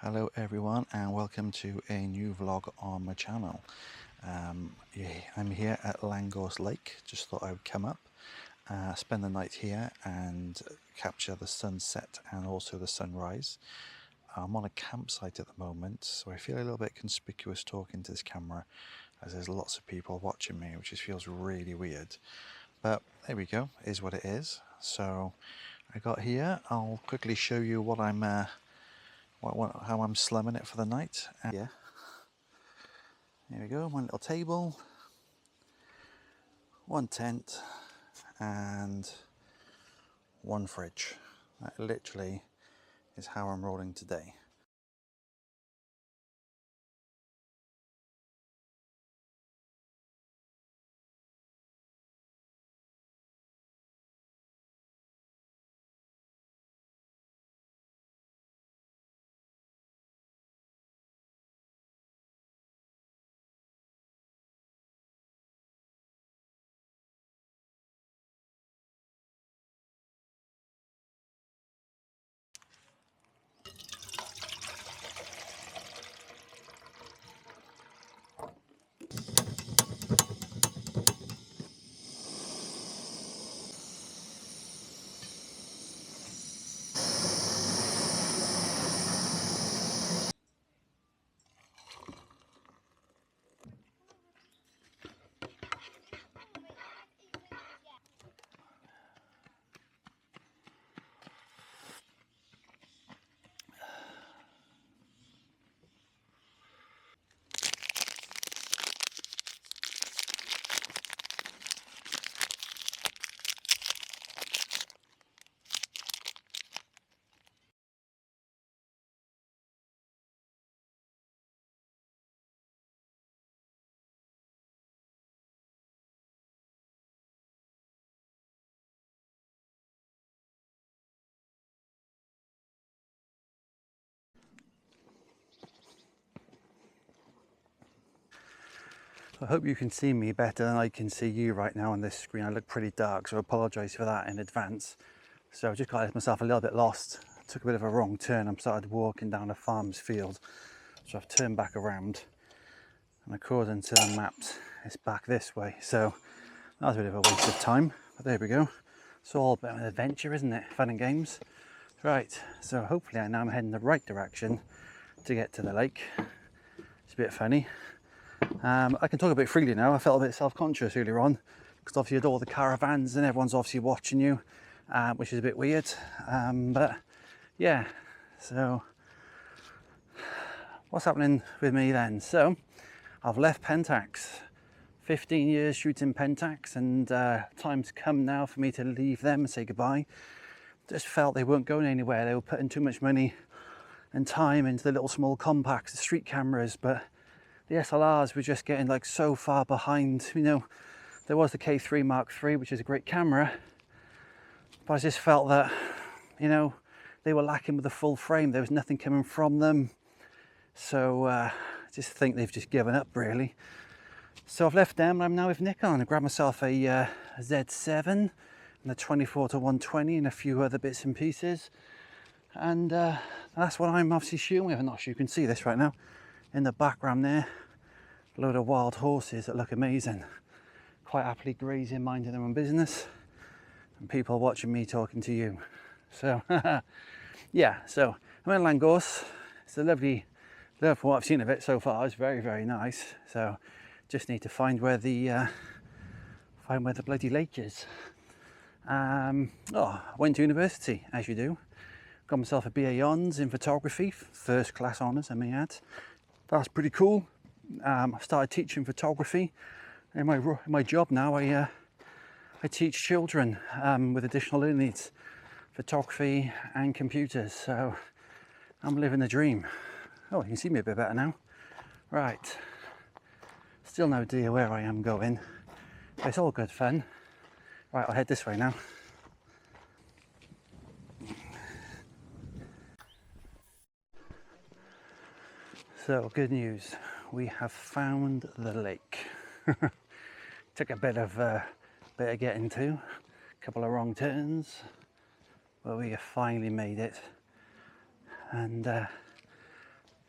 Hello everyone and welcome to a new vlog on my channel. I'm here at Llangorse Lake. Just thought I would come up, spend the night here and capture the sunset and also the sunrise. I'm on a campsite at the moment, so I feel a little bit conspicuous talking to this camera as there's lots of people watching me, which just feels really weird. But there we go, it is what it is. So I got here, I'll quickly show you what how I'm slumming it for the night. Yeah, here we go, one little table, one tent and one fridge. That literally is how I'm rolling today. I hope you can see me better than I can see you right now on this screen. I look pretty dark, so I apologise for that in advance. So I just got myself a little bit lost. I took a bit of a wrong turn. I started walking down a farm's field, so I've turned back around, and according to the maps it's back this way, so that was a bit of a waste of time, but there we go. It's all about an adventure, isn't it? Fun and games. Right, so hopefully now I'm heading the right direction to get to the lake. It's a bit funny. I can talk a bit freely now. I felt a bit self-conscious earlier on because obviously you had all the caravans and everyone's obviously watching you, which is a bit weird. But yeah, so what's happening with me then? So I've left Pentax. 15 years shooting Pentax, and time's come now for me to leave them and say goodbye. Just felt they weren't going anywhere. They were putting too much money and time into the little small compacts, the street cameras, but the SLRs were just getting like so far behind. You know, there was the K3 Mark III, which is a great camera, but I just felt that, you know, they were lacking with the full frame. There was nothing coming from them. So I just think they've just given up really. So I've left them and I'm now with Nikon. I grabbed myself a Z7 and a 24-120 and a few other bits and pieces. And that's what I'm obviously shooting with. I'm not sure you can see this right now. In the background there, a load of wild horses that look amazing. Quite happily grazing, minding their own business. And people watching me talking to you. So, yeah, so I'm in Llangorse. It's a lovely, from what I've seen of it so far, it's very, very nice. So, just need to find where the bloody lake is. I went to university, as you do. Got myself a BA Hons in photography, first class honours, I may add. That's pretty cool. I started teaching photography. In my job now, I teach children with additional learning needs, photography and computers. So I'm living the dream. Oh, you can see me a bit better now. Right. Still no idea where I am going. But it's all good fun. Right, I'll head this way now. So, good news. We have found the lake. Took a bit of getting to. A couple of wrong turns. But we have finally made it. And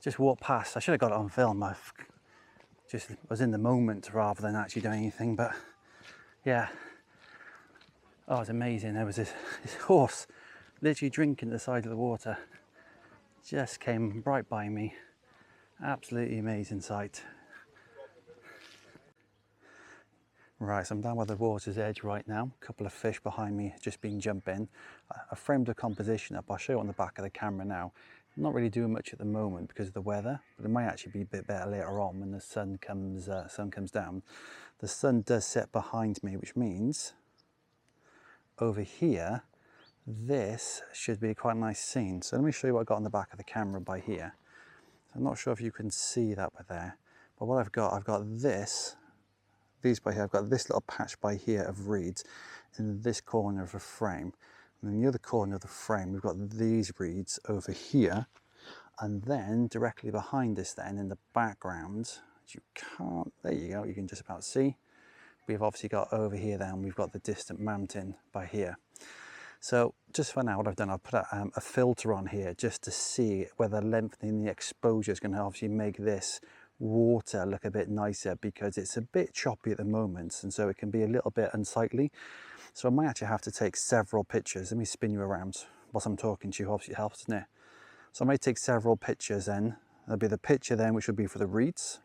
just walked past. I should have got it on film. I just was in the moment rather than actually doing anything, but yeah. Oh, it was amazing. There was this horse literally drinking at the side of the water. Just came right by me. Absolutely amazing sight. Right, so I'm down by the water's edge right now. A couple of fish behind me just been jumping. I framed the composition up. I'll show you on the back of the camera now. I'm not really doing much at the moment because of the weather, but it might actually be a bit better later on when the sun comes down. The sun does set behind me, which means over here, this should be quite a nice scene. So let me show you what I got on the back of the camera by here. So I'm not sure if you can see that by there, but what I've got these by here. I've got this little patch by here of reeds in this corner of the frame. And in the other corner of the frame, we've got these reeds over here. And then directly behind this then in the background, you can't, there you go, you can just about see. We've obviously got over here then, we've got the distant mountain by here. So just for now, what I've done, I've put a filter on here just to see whether lengthening the exposure is going to obviously make this water look a bit nicer, because it's a bit choppy at the moment, and so it can be a little bit unsightly. So I might actually have to take several pictures. Let me spin you around whilst I'm talking to you, obviously it helps, doesn't it? So I might take several pictures then. There'll be the picture then, which will be for the reeds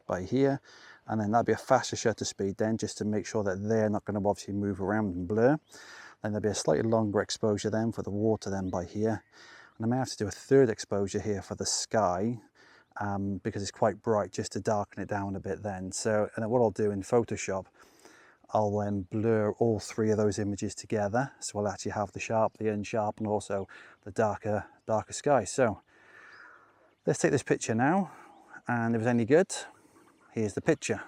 by here, and then that'll be a faster shutter speed then, just to make sure that they're not going to obviously move around and blur. Then there'll be a slightly longer exposure then for the water then by here. And I may have to do a third exposure here for the sky, because it's quite bright, just to darken it down a bit then. So, and then what I'll do in Photoshop, I'll then blur all three of those images together. So we'll actually have the sharp, the unsharp, and also the darker sky. So let's take this picture now, and if it's any good, here's the picture.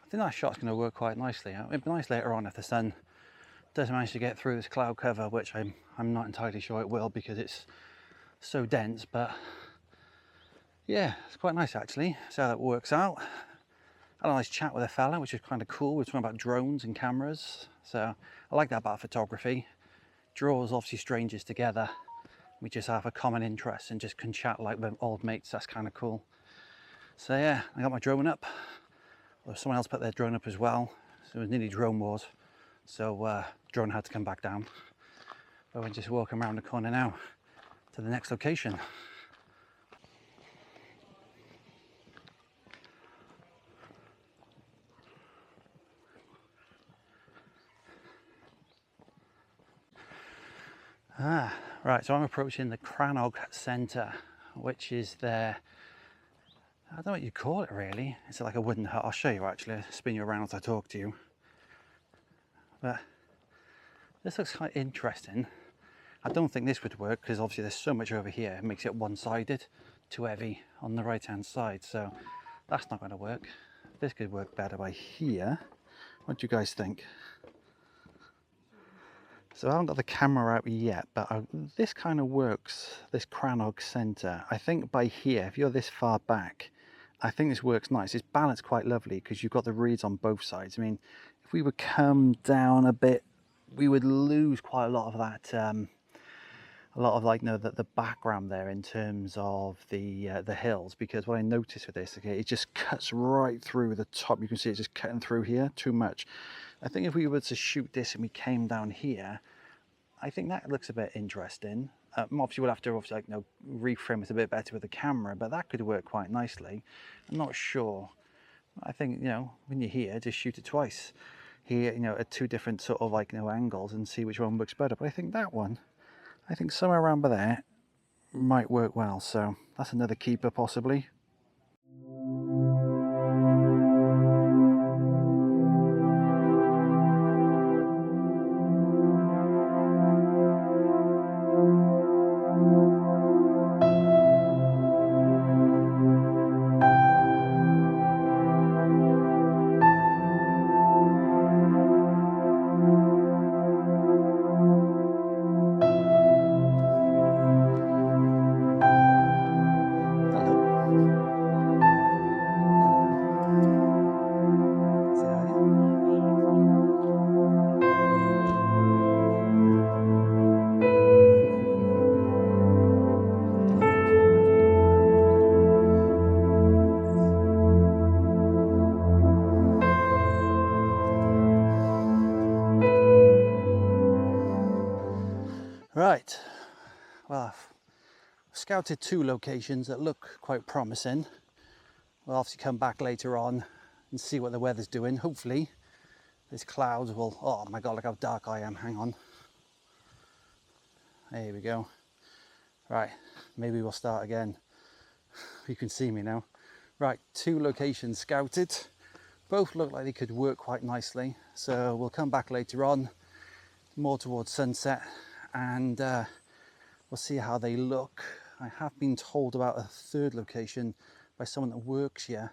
I think that shot's going to work quite nicely. It'd be nice later on if the sun does manage to get through this cloud cover, which I'm not entirely sure it will because it's so dense, but yeah, it's quite nice actually. See how that works out. I had a nice chat with a fella, which is kind of cool. We're talking about drones and cameras, so I like that about photography. Draws obviously strangers together. We just have a common interest and just can chat like we're old mates. That's kind of cool. So yeah, I got my drone up. Well, someone else put their drone up as well, so it was nearly drone wars. So drone had to come back down. But we're just walking around the corner now to the next location. Right, so I'm approaching the Crannog Centre, which is there. I don't know what you call it really. It's like a wooden hut. I'll show you actually. I'll spin you around as I talk to you. But this looks quite interesting. I don't think this would work because obviously there's so much over here. It makes it one-sided, too heavy on the right-hand side. So that's not going to work. This could work better by here. What do you guys think? So I haven't got the camera out yet, but this kind of works, this Crannog Centre. I think by here, if you're this far back, I think this works nice. It's balanced quite lovely because you've got the reeds on both sides. I mean, if we would come down a bit, we would lose quite a lot of that, a lot of like, you know, the background there in terms of the hills, because what I noticed with this, okay, it just cuts right through the top. You can see it just cutting through here too much. I think if we were to shoot this and we came down here, I think that looks a bit interesting. Obviously we'll have to like, you know, reframe it a bit better with the camera, but that could work quite nicely. I'm not sure. I think, you know, when you're here, just shoot it twice. Here, you know, at two different sort of like, you know, angles and see which one works better. But I think that one, I think somewhere around by there might work well. So that's another keeper possibly. Right, well, I've scouted 2 locations that look quite promising. We'll obviously come back later on and see what the weather's doing. Hopefully these clouds will, oh my god, look how dark I am, hang on. There we go. Right, maybe we'll start again. You can see me now. Right, 2 locations scouted. Both look like they could work quite nicely. So we'll come back later on, more towards sunset, and we'll see how they look. I have been told about a 3rd location by someone that works here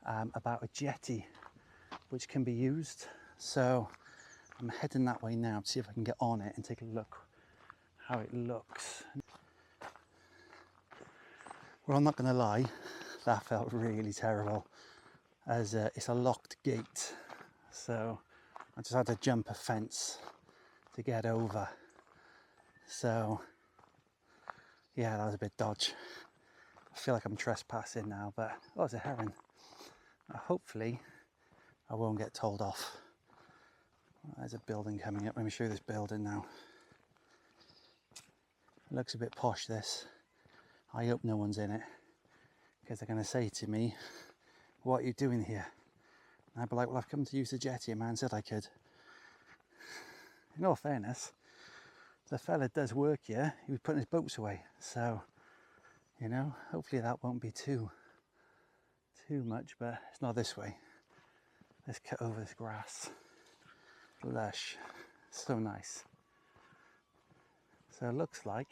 about a jetty which can be used. So I'm heading that way now to see if I can get on it and take a look how it looks. Well, I'm not going to lie, that felt really terrible, as it's a locked gate, so I just had to jump a fence to get over. So yeah, that was a bit dodgy. I feel like I'm trespassing now, but oh, it's a heron. Hopefully I won't get told off. There's a building coming up. Let me show you this building now. It looks a bit posh, this. I hope no one's in it, because they're going to say to me, what are you doing here? And I'd be like, well, I've come to use the jetty, a man said I could. In all fairness, the fella does work here. He was putting his boats away, so you know, hopefully that won't be too much, but it's not this way. Let's cut over this grass. Lush, so nice. So it looks like,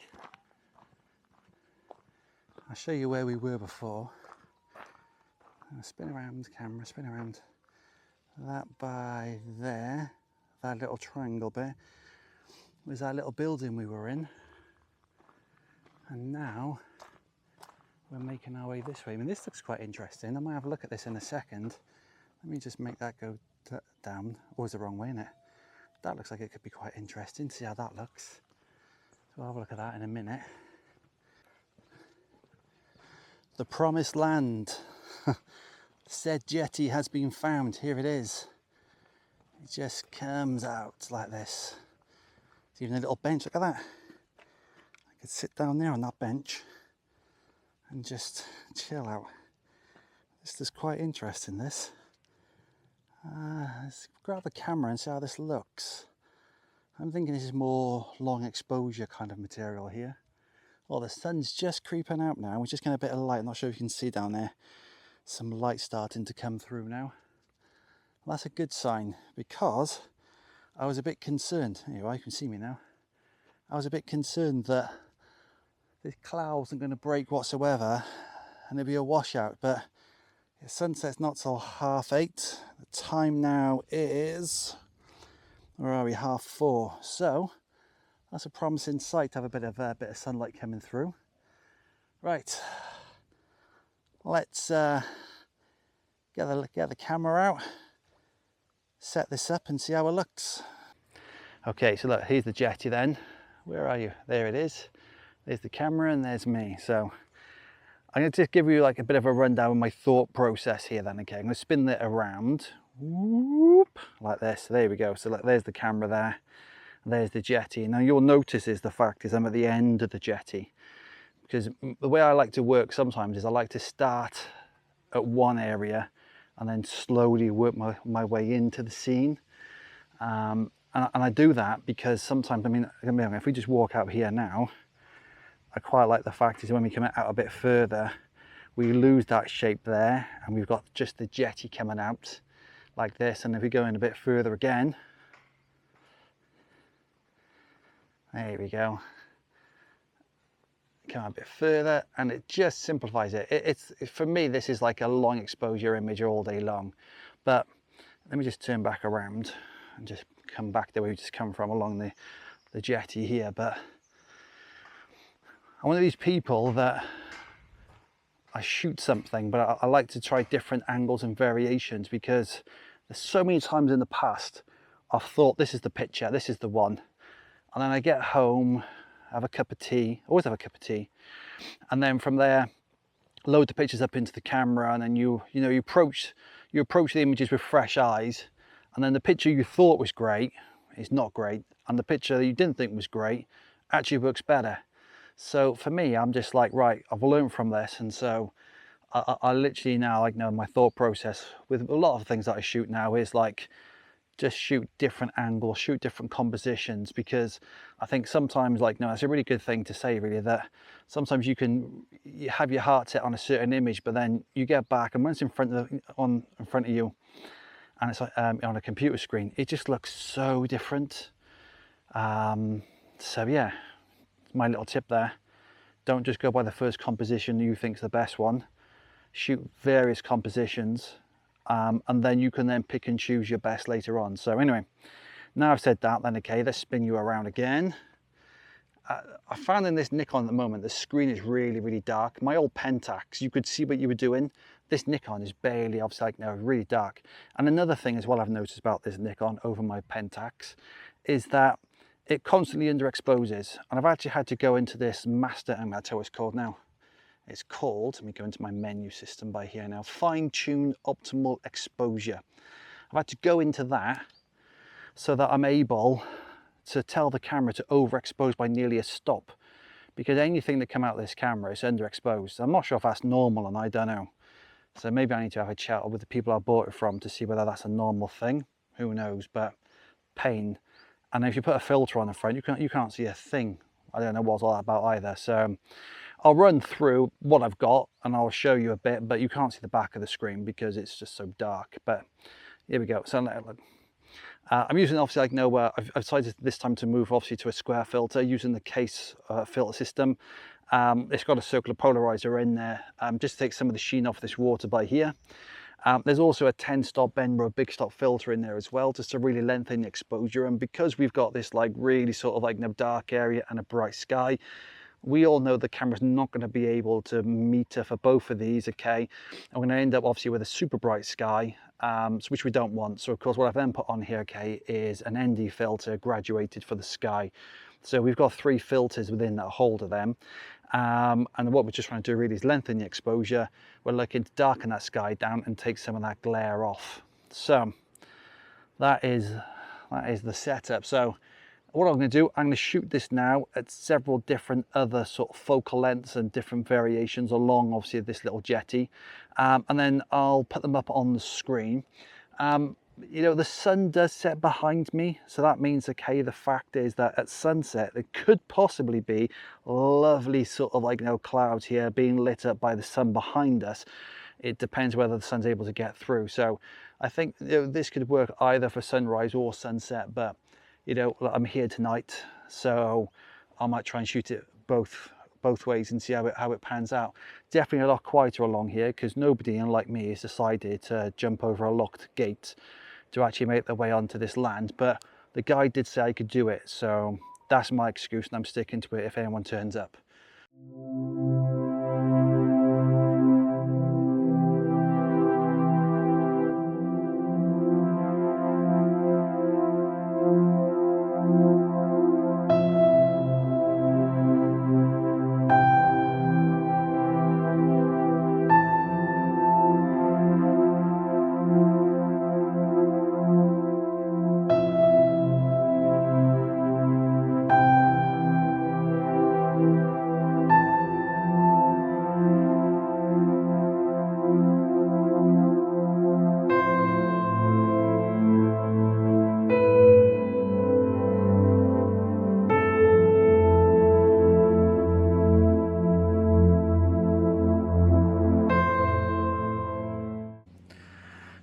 I'll show you where we were before. I'll spin around the camera, spin around. That by there, that little triangle bit, was that little building we were in. And now we're making our way this way. I mean, this looks quite interesting. I might have a look at this in a second. Let me just make that go down. Always the wrong way, isn't it? That looks like it could be quite interesting. See how that looks. So I'll have a look at that in a minute. The promised land. Said jetty has been found. Here it is. It just comes out like this. There's even a little bench. Look at that. I could sit down there on that bench and just chill out. This is quite interesting, this. Let's grab the camera and see how this looks. I'm thinking this is more long exposure kind of material here. Oh, the sun's just creeping out now. We're just getting a bit of light. I'm not sure if you can see down there. Some light starting to come through now. Well, that's a good sign, because I was a bit concerned. Anyway, you can see me now. I was a bit concerned that this cloud wasn't going to break whatsoever and it'd be a washout, but the sunset's not till 8:30. The time now is, where are we, 4:30. So that's a promising sight to have a bit of sunlight coming through. Right, let's get the camera out, set this up and see how it looks. Okay, so look, here's the jetty then. Where are you? There it is. There's the camera and there's me. So I'm going to just give you like a bit of a rundown of my thought process here then. Okay, I'm going to spin it around, whoop, like this. So there we go. So look, there's the camera there. There's the jetty. Now you'll notice is the fact is I'm at the end of the jetty, because the way I like to work sometimes is I like to start at one area and then slowly work my way into the scene. And I do that because sometimes, I mean, if we just walk out here now, I quite like the fact is when we come out a bit further, we lose that shape there and we've got just the jetty coming out like this. And if we go in a bit further again, there we go. Come a bit further and it just simplifies it. It's for me, this is like a long exposure image all day long. But let me just turn back around and just come back the way we just come from along the jetty here. But I'm one of these people that I shoot something, but I like to try different angles and variations, because there's so many times in the past I've thought this is the picture, this is the one. And then I get home, have a cup of tea, always have a cup of tea. And then from there, load the pictures up into the camera, and then you approach the images with fresh eyes. And then the picture you thought was great is not great. And the picture that you didn't think was great actually works better. So for me, I'm just like, right, I've learned from this, and so I literally now like know my thought process with a lot of things that I shoot now is like just shoot different angles, shoot different compositions, because I think sometimes like, no, it's a really good thing to say really, that sometimes you have your heart set on a certain image, but then you get back and when it's in front of you and it's like on a computer screen, it just looks so different. So yeah, my little tip there. Don't just go by the first composition you think's the best one. Shoot various compositions, and then you can then pick and choose your best later on. So anyway, now I've said that, then okay, let's spin you around again. I found in this Nikon at the moment, the screen is really, really dark. My old Pentax, you could see what you were doing. This Nikon is barely, obviously, like, no, really dark. And another thing as well I've noticed about this Nikon over my Pentax is that it constantly underexposes. And I've actually had to go into this master, I'm going to tell what it's called now. It's called, let me go into my menu system by here now, fine-tune optimal exposure. I've had to go into that so that I'm able to tell the camera to overexpose by nearly a stop, because anything that come out of this camera is underexposed. I'm not sure if that's normal, and I don't know. So maybe I need to have a chat with the people I bought it from to see whether that's a normal thing. Who knows, but pain. And if you put a filter on the front, you can't see a thing. I don't know what's all that about either. So I'll run through what I've got and I'll show you a bit, but you can't see the back of the screen because it's just so dark. But here we go. So I'm using, obviously, like, no, I've decided this time to move obviously to a square filter using the case filter system. It's got a circular polarizer in there, just to take some of the sheen off this water by here. There's also a 10-stop Benro big stop filter in there as well, just to really lengthen the exposure. And because we've got this like really sort of like dark area and a bright sky, we all know the camera's not going to be able to meter for both of these, okay? And we're going to end up obviously with a super bright sky, which we don't want. So of course what I've then put on here, okay, is an ND filter graduated for the sky. So we've got 3 filters within that holder then. And what we're just trying to do really is lengthen the exposure. We're looking to darken that sky down and take some of that glare off. So that is the setup. So what I'm going to do, I'm going to shoot this now at several different other sort of focal lengths and different variations along obviously this little jetty, and then I'll put them up on the screen. You know, the sun does set behind me, so that means, okay, the fact is that at sunset there could possibly be lovely sort of like, you know, clouds here being lit up by the sun behind us. It depends whether the sun's able to get through. So I think, you know, this could work either for sunrise or sunset, but you know, I'm here tonight, so I might try and shoot it both ways and see how it pans out. Definitely a lot quieter along here because nobody, unlike me, has decided to jump over a locked gate to actually make their way onto this land, but the guy did say I could do it, so that's my excuse and I'm sticking to it if anyone turns up.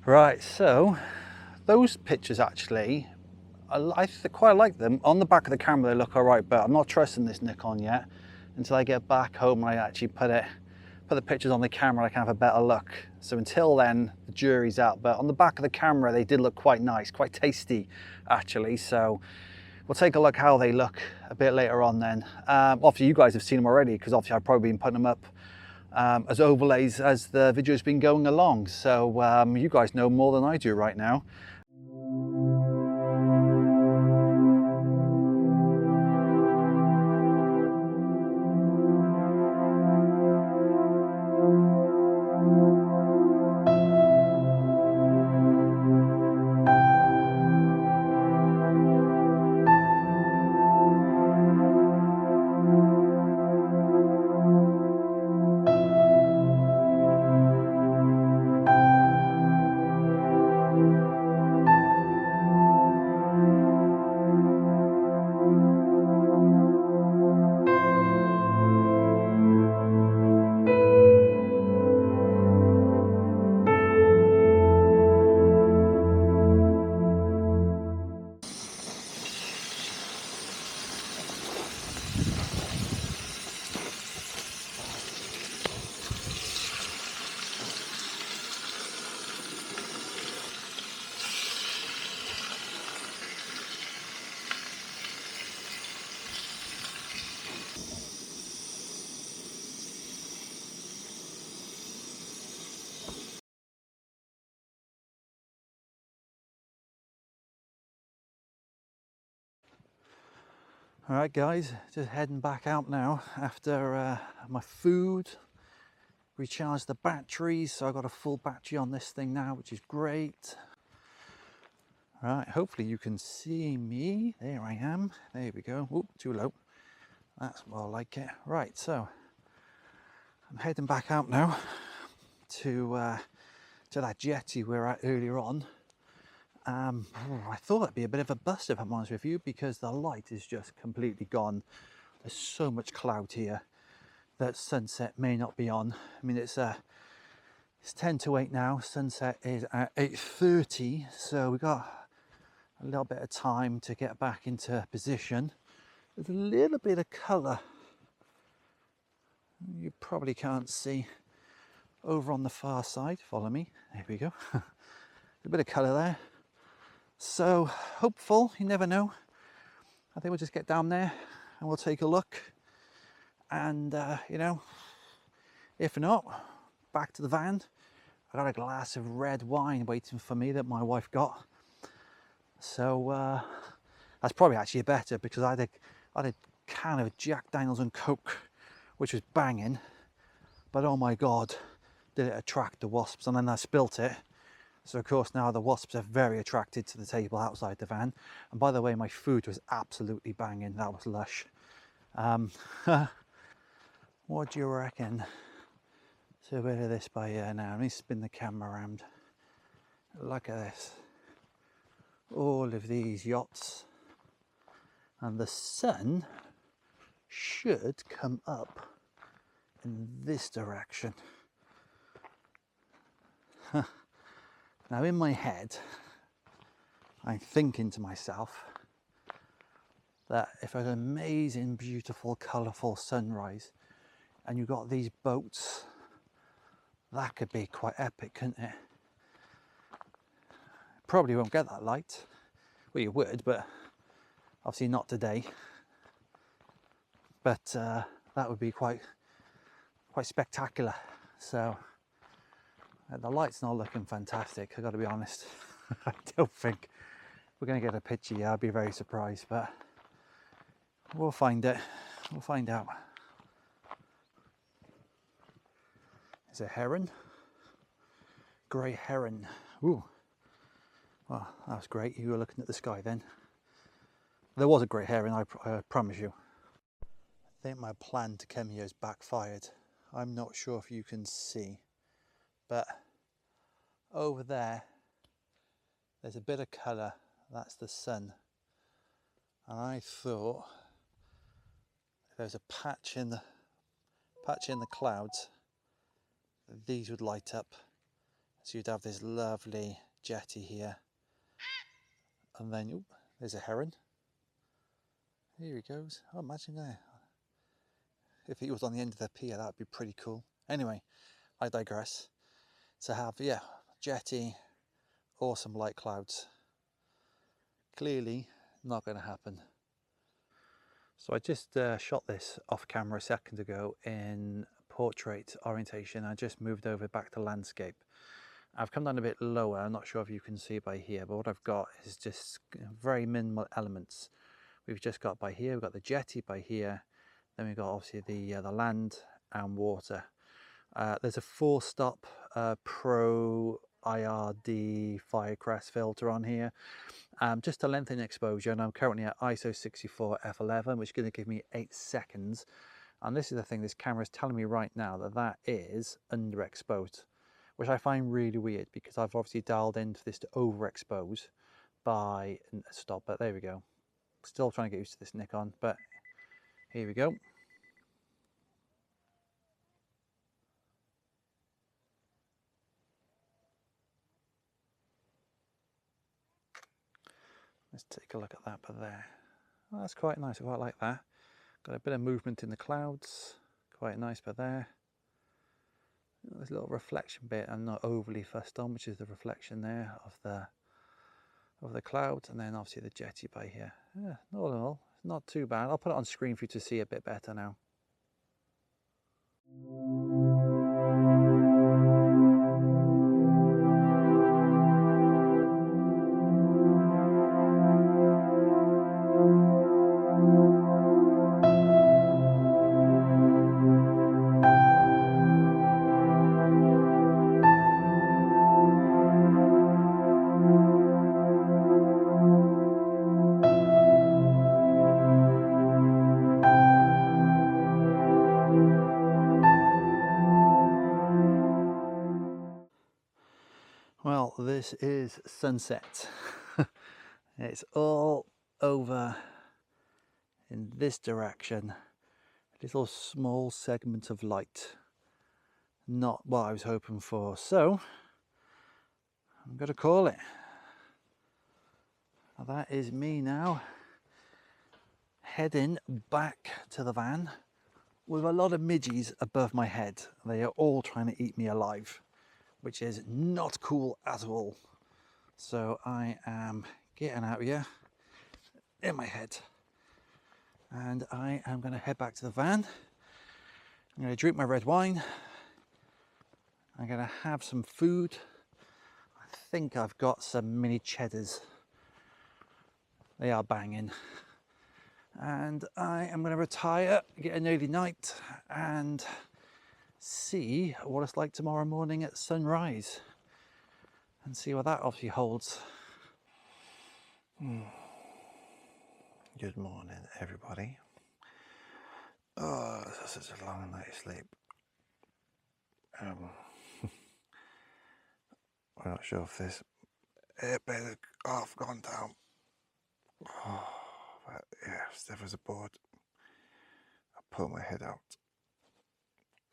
Right, so those pictures actually, I quite like them. On the back of the camera they look all right, but I'm not trusting this Nikon yet until I get back home and I actually put the pictures on the camera. I can have a better look. So until then, the jury's out. But on the back of the camera they did look quite nice, quite tasty actually. So we'll take a look how they look a bit later on then. Obviously you guys have seen them already because obviously I've probably been putting them up as overlays as the video's been going along. So you guys know more than I do right now. All right, guys, just heading back out now after my food, recharged the batteries, so I got a full battery on this thing now, which is great. All right, hopefully you can see me. There I am. There we go. Oop, too low. That's more like it. Right, so I'm heading back out now to that jetty we were at earlier on. I thought it'd be a bit of a bust if I'm honest with you, because the light is just completely gone. There's so much cloud here that sunset may not be on. I mean, it's 10 to 8 now. Sunset is at 8:30, so we got a little bit of time to get back into position. There's a little bit of colour you probably can't see over on the far side. Follow me. There we go. A bit of colour there. So hopeful, you never know. I think we'll just get down there and we'll take a look. And, you know, if not, back to the van. I got a glass of red wine waiting for me that my wife got. So that's probably actually better, because I had a can of Jack Daniels and Coke, which was banging. But oh my God, did it attract the wasps. And then I spilt it. So of course now the wasps are very attracted to the table outside the van. And by the way, my food was absolutely banging. That was lush. What do you reckon? So a bit of this by here now. Let me spin the camera around. Look at this. All of these yachts. And the sun should come up in this direction. Now in my head, I'm thinking to myself that if an amazing, beautiful, colourful sunrise and you've got these boats, that could be quite epic, couldn't it? Probably won't get that light. Well, you would, but obviously not today. But that would be quite spectacular. So the light's not looking fantastic, I've got to be honest. I don't think we're going to get a picture yet. I'd be very surprised, but we'll find it. We'll find out. There's a heron. Grey heron. Ooh. Well, that was great. You were looking at the sky then. There was a grey heron, I promise you. I think my plan to come here has backfired. I'm not sure if you can see, but over there's a bit of colour. That's the sun. And I thought if there's a patch in the clouds, these would light up. So you'd have this lovely jetty here. And then, oop, there's a heron. Here he goes. Oh, imagine that. If he was on the end of the pier, that would be pretty cool. Anyway, I digress. To have, yeah, jetty, awesome light clouds. Clearly not going to happen. So I just shot this off camera a second ago in portrait orientation. I just moved over back to landscape. I've come down a bit lower. I'm not sure if you can see by here, but what I've got is just very minimal elements. We've just got by here, we've got the jetty by here, then we've got obviously the land and water. There's a 4-stop Pro IRD Firecrest filter on here, just to lengthen exposure, and I'm currently at ISO 64 f11, which is going to give me 8 seconds. And this is the thing, this camera is telling me right now that is underexposed, which I find really weird, because I've obviously dialed into this to overexpose by stop. But there we go. Still trying to get used to this Nikon, but here we go. Let's take a look at that by there. Oh, that's quite nice. I quite like that. Got a bit of movement in the clouds. Quite nice by there. There's a little reflection bit I'm not overly fussed on, which is the reflection there of the clouds, and then obviously the jetty by here. Yeah, all in all, it's not too bad. I'll put it on screen for you to see a bit better now. Well, this is sunset. It's all over in this direction. A little small segment of light. Not what I was hoping for. So, I'm going to call it. Now that is me now, heading back to the van with a lot of midges above my head. They are all trying to eat me alive, which is not cool at all. So I am getting out here in my head and I am going to head back to the van. I'm going to drink my red wine. I'm going to have some food. I think I've got some mini cheddars. They are banging. And I am going to retire, get an early night and see what it's like tomorrow morning at sunrise and see what that obviously holds. Good morning, everybody. Oh, this is such a long night's sleep. I'm not sure if this airbag has half gone down. Oh, but yeah, stiff as a board. I pull my head out.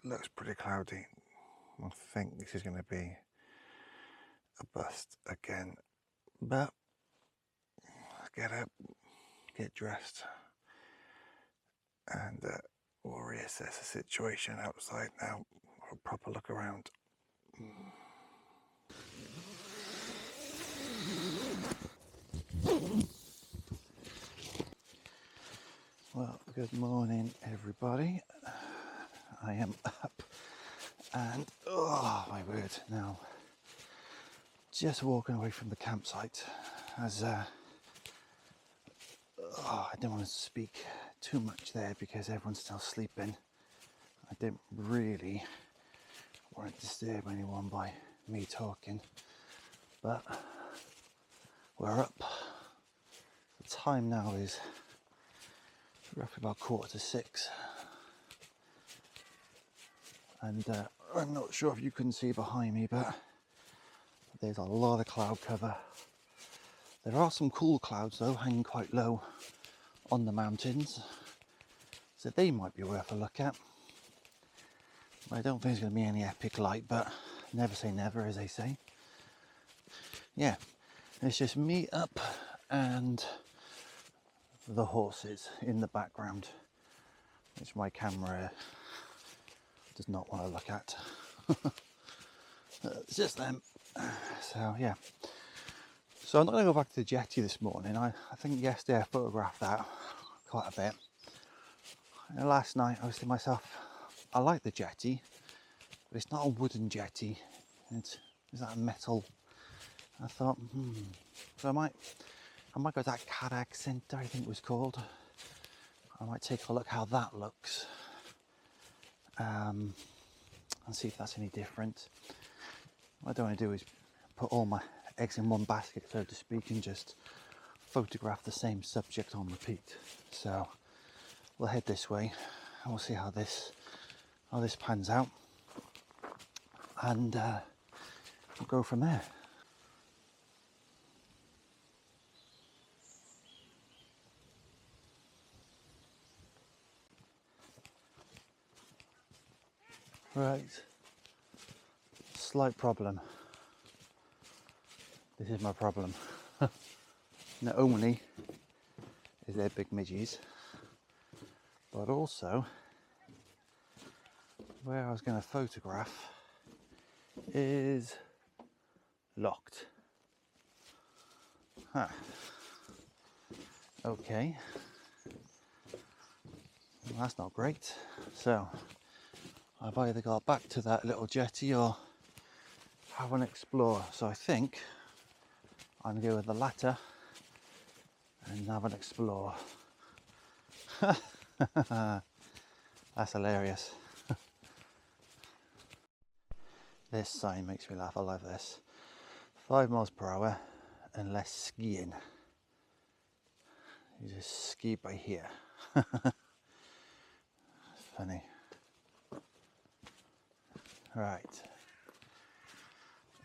Looks pretty cloudy. I think this is going to be a bust again. But get up, get dressed, and we'll reassess the situation outside now. Have a proper look around. Well, good morning, everybody. I am up, and oh my word! Now, just walking away from the campsite, as I don't want to speak too much there because everyone's still sleeping. I didn't really want to disturb anyone by me talking, but we're up. The time now is roughly about 6:15, and I'm not sure if you can see behind me, but there's a lot of cloud cover. There are some cool clouds though hanging quite low on the mountains, so they might be worth a look at. I don't think it's going to be any epic light, but never say never, as they say. Yeah, it's just me up and the horses in the background, which my camera does not want to look at. It's just them. So yeah. So I'm not going to go back to the jetty this morning. I think yesterday I photographed that quite a bit. And last night I was to myself, I like the jetty, but it's not a wooden jetty. It's that metal. I thought, so I might go to that kayak centre, I think it was called. I might take a look how that looks, and see if that's any different. What I don't want to do is put all my eggs in one basket, so to speak, and just photograph the same subject on repeat. So we'll head this way and we'll see how this pans out, and we'll go from there. Right, slight problem. This is my problem. Not only is there big midges, but also where I was going to photograph is locked. Huh. Okay, well, that's not great. So I've either got back to that little jetty or have an explore. So I think I'm going to go with the latter and have an explore. That's hilarious. This sign makes me laugh. I love this. 5 miles per hour and less skiing. You just ski by here. It's funny. Right.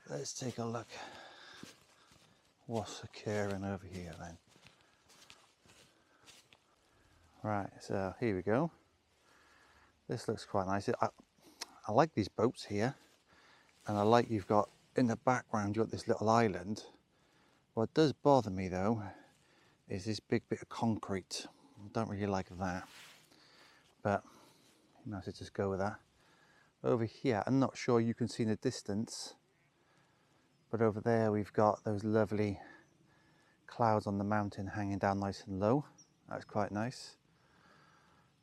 let's take a look what's occurring over here then. Right, so here we go. This looks quite nice. I like these boats here, and I like you've got in the background you've got this little island. What does bother me though is this big bit of concrete. I don't really like that, but you might have to just go with that. Over here, I'm not sure you can see in the distance, but over there we've got those lovely clouds on the mountain hanging down nice and low. That's quite nice.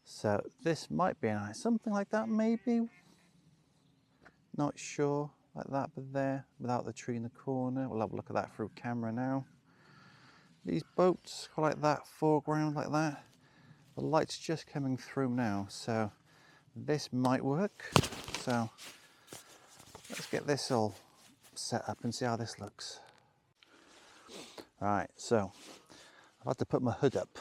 So this might be nice, something like that maybe. Not sure, like that, but there, without the tree in the corner. We'll have a look at that through camera now. These boats are like that, foreground like that. The light's just coming through now, so this might work. So let's get this all set up and see how this looks. Right, so I've had to put my hood up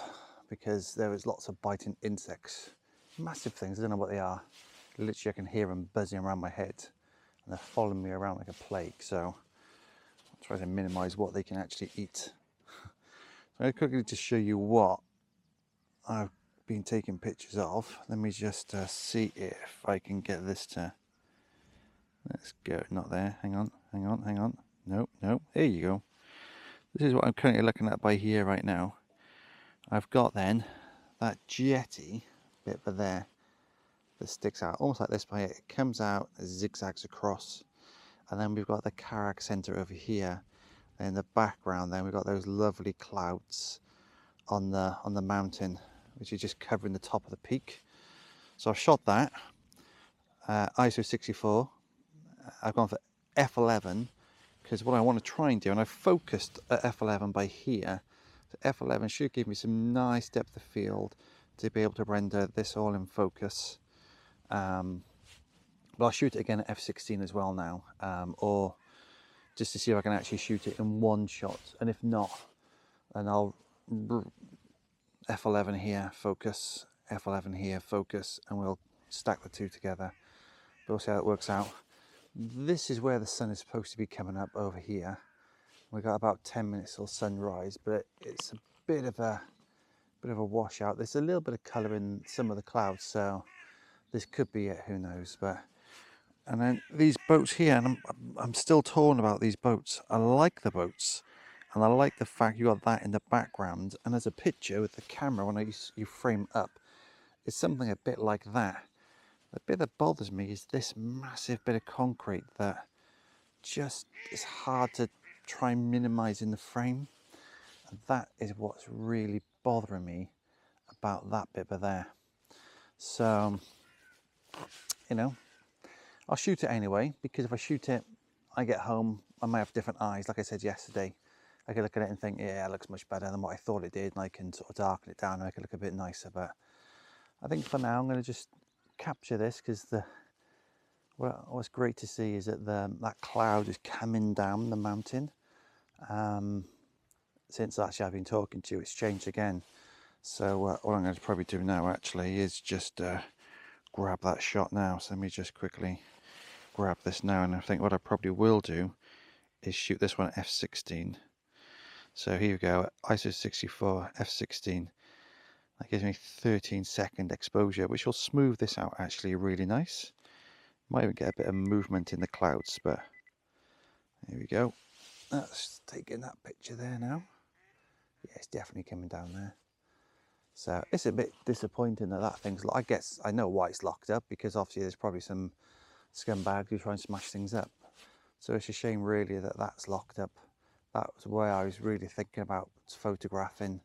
because there is lots of biting insects. Massive things, I don't know what they are. Literally I can hear them buzzing around my head and they're following me around like a plague, so I'll try to minimize what they can actually eat. So I'm going to quickly just show you what I've been taking pictures of. Let me just see if I can get this to, let's go, not there, hang on, nope, there you go. This is what I'm currently looking at by here right now. I've got then that jetty bit for there that sticks out almost like this by it. It comes out, zigzags across, and then we've got the Carrack Centre over here. And in the background then we've got those lovely clouds on the mountain, which is just covering the top of the peak. So I've shot that ISO 64. I've gone for f11 because what I want to try and do, and I've focused at f11 by here. So f11 should give me some nice depth of field to be able to render this all in focus. But I'll shoot it again at f16 as well now, or just to see if I can actually shoot it in one shot. And if not, then I'll f11 here, focus, f11 here, focus, and we'll stack the two together. But we'll see how it works out. This is where the sun is supposed to be coming up over here. We've got about 10 minutes till sunrise, but it's a bit of a washout. There's a little bit of colour in some of the clouds, so this could be it, who knows. But and then these boats here, and I'm still torn about these boats. I like the boats, and I like the fact you got that in the background, and as a picture with the camera when you frame up, it's something a bit like that. The bit that bothers me is this massive bit of concrete that just is hard to try and minimize in the frame. And that is what's really bothering me about that bit there. So, you know, I'll shoot it anyway, because if I shoot it, I get home, I might have different eyes. Like I said yesterday, I can look at it and think, yeah, it looks much better than what I thought it did, and I can sort of darken it down and make it look a bit nicer. But I think for now, I'm going to just capture this, because what's great to see is that that cloud is coming down the mountain. Since actually I've been talking to you, it's changed again. So what I'm going to probably do now actually is just grab that shot now. So let me just quickly grab this now, and I think what I probably will do is shoot this one at f16. So here we go, ISO 64 f16. That gives me 13-second exposure, which will smooth this out actually really nice. Might even get a bit of movement in the clouds, but here we go. That's taking that picture there now. Yeah, it's definitely coming down there. So it's a bit disappointing that thing's, I guess I know why it's locked up, because obviously there's probably some scumbags who try and smash things up. So it's a shame really that that's locked up. That was where I was really thinking about photographing.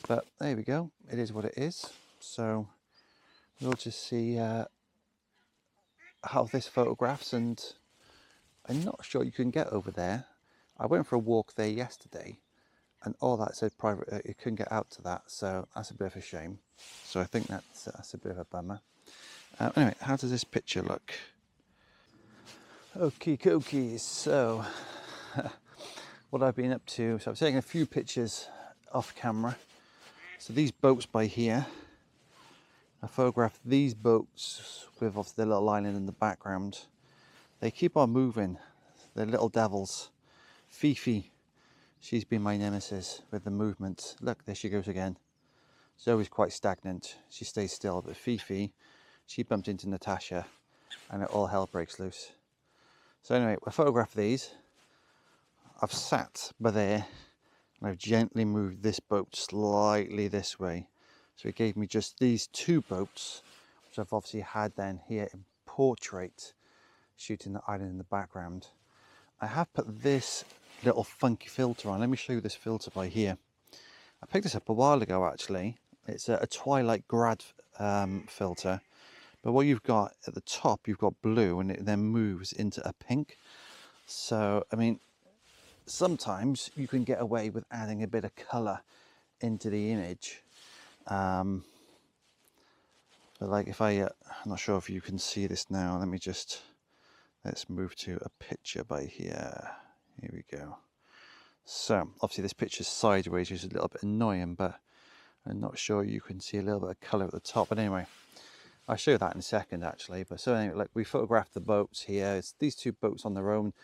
But there we go, it is what it is. So we'll just see how this photographs, and I'm not sure you can get over there. I went for a walk there yesterday, and all that said private, you couldn't get out to that, so that's a bit of a shame. So I think that's a bit of a bummer. Anyway, how does this picture look? Okie dokie, so what I've been up to, so I've taken a few pictures off camera. So these boats by here, I photographed these boats with obviously the little island in the background. They keep on moving. They're little devils. Fifi, she's been my nemesis with the movement. Look, there she goes again. Zoe's quite stagnant. She stays still, but Fifi, she bumped into Natasha and it all hell breaks loose. So anyway, I photographed these. I've sat by there and I've gently moved this boat slightly this way. So it gave me just these two boats, which I've obviously had then here in portrait, shooting the island in the background. I have put this little funky filter on. Let me show you this filter by here. I picked this up a while ago actually. It's a Twilight Grad filter. But what you've got at the top, you've got blue and it then moves into a pink. So, I mean, sometimes you can get away with adding a bit of colour into the image. But like if I'm not sure if you can see this now. Let's move to a picture by here. Here we go. So obviously this picture's sideways, which is a little bit annoying, but I'm not sure you can see a little bit of colour at the top. But anyway, I'll show you that in a second actually. But so anyway, like we photographed the boats here. It's these two boats on their own.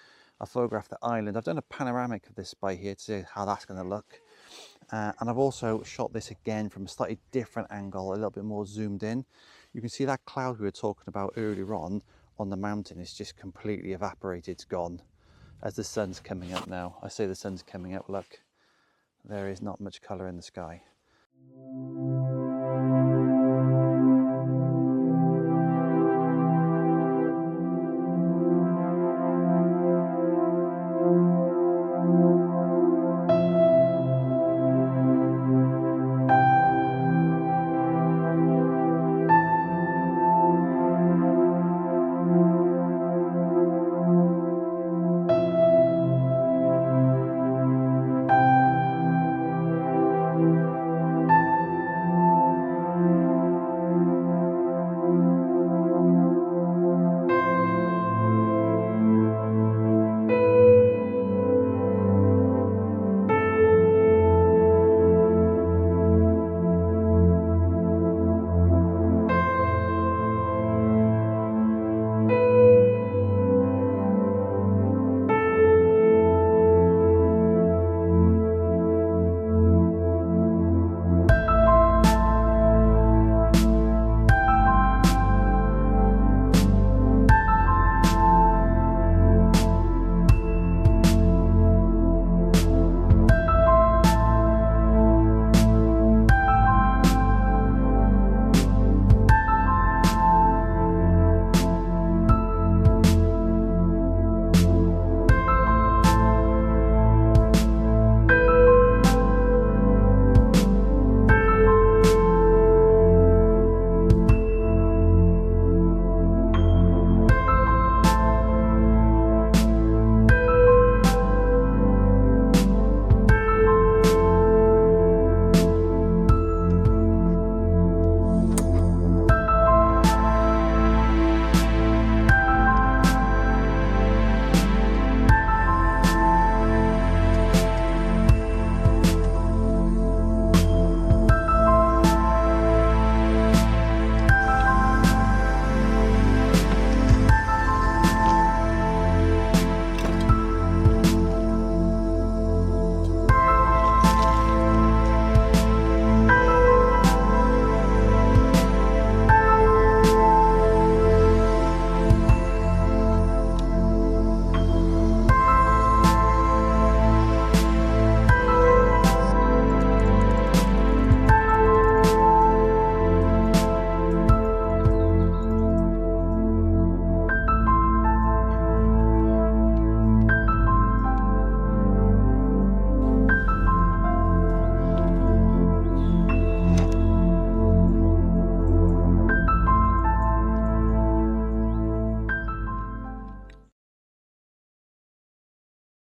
I photographed the island. I've done a panoramic of this by here to see how that's going to look. And I've also shot this again from a slightly different angle, a little bit more zoomed in. You can see that cloud we were talking about earlier on the mountain is just completely evaporated, it's gone. As the sun's coming up now. I say the sun's coming up, look. There is not much colour in the sky.